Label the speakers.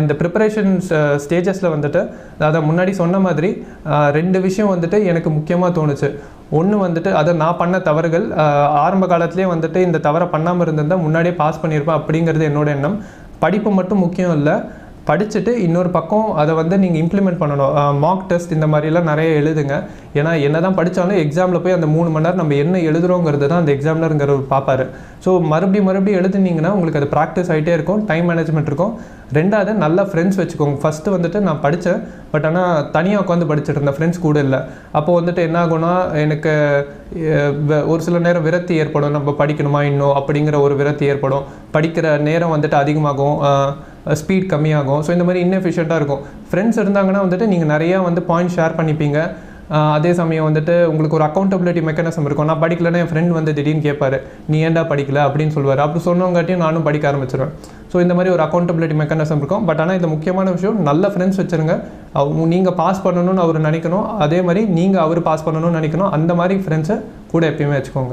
Speaker 1: இந்த ப்ரிப்பரேஷன்ஸ் ஸ்டேஜஸில் வந்துட்டு அதை முன்னாடி சொன்ன மாதிரி 2 விஷயம் வந்துட்டு எனக்கு முக்கியமாக தோணுச்சு. ஒன்று வந்துட்டு அதை நான் பண்ண தவறுகள், ஆரம்ப காலத்துலேயே வந்துட்டு இந்த தவறை பண்ணாமல் இருந்திருந்தால் முன்னாடியே பாஸ் பண்ணியிருப்பேன் அப்படிங்கிறது என்னோட எண்ணம். படிப்பு மட்டும் முக்கியம் இல்லை, படிச்சுட்டு இன்னொரு பக்கம் அதை வந்து நீங்கள் இம்ப்ளிமெண்ட் பண்ணணும். மார்க் டெஸ்ட் இந்த மாதிரிலாம் நிறைய எழுதுங்க. ஏன்னா என்ன தான் படித்தாலும் எக்ஸாமில் போய் அந்த 3 மணி நேரம் நம்ம என்ன எழுதுகிறோங்கிறது தான் அந்த எக்ஸாம்லருங்கிறவர் பார்ப்பார். ஸோ மறுபடியும் எழுதுனீங்கன்னா உங்களுக்கு அது ப்ராக்டிஸ் ஆகிட்டே இருக்கும், டைம் மேனேஜ்மெண்ட் இருக்கும். 2வது நல்ல ஃப்ரெண்ட்ஸ் வச்சுக்கோங்க. ஃபஸ்ட்டு வந்துட்டு நான் படித்தேன், பட் ஆனால் தனியாக உட்காந்து படிச்சுட்டு இருந்தேன், ஃப்ரெண்ட்ஸ் கூட இல்லை. அப்போது வந்துட்டு என்ன ஆகும்னா எனக்கு ஒரு சில நேரம் விரக்தி ஏற்படும், நம்ம படிக்கணுமா இன்னும் அப்படிங்கிற ஒரு விரக்தி ஏற்படும். படிக்கிற நேரம் வந்துட்டு அதிகமாகும், ஸ்பீட் கம்மியாகும். ஸோ இந்த மாதிரி இன்எஃபிஷியண்ட்டாக இருக்கும். ஃப்ரெண்ட்ஸ் இருந்தாங்கன்னா வந்துட்டு நீங்கள் நிறையா வந்து பாயிண்ட் ஷேர் பண்ணிப்பீங்க. அதே சமயம் வந்துட்டு உங்களுக்கு ஒரு அக்கௌண்டபிலிட்டி மெக்கானிசம் இருக்கும். நான் படிக்கலைன்னா என் ஃப்ரெண்ட் வந்து திடீர்னு கேட்பாரு, நீ ஏன்டா படிக்கல அப்படின்னு சொல்லுவார். அப்படி சொன்னவங்காட்டியும் நானும் படிக்க ஆரம்பிச்சிடுவேன். ஸோ இந்த மாதிரி ஒரு அக்கௌண்டபிலிட்டி மெக்கானிசம் இருக்கும். பட் ஆனால் இந்த முக்கியமான விஷயம், நல்ல ஃப்ரெண்ட்ஸ் வச்சுருங்க. நீங்கள் பாஸ் பண்ணணும்னு அவர் நினைக்கணும், அதே மாதிரி நீங்கள் அவர் பாஸ் பண்ணணும்னு நினைக்கணும். அந்த மாதிரி ஃப்ரெண்ட்ஸை கூட எப்பயுமே வச்சுக்கோங்க.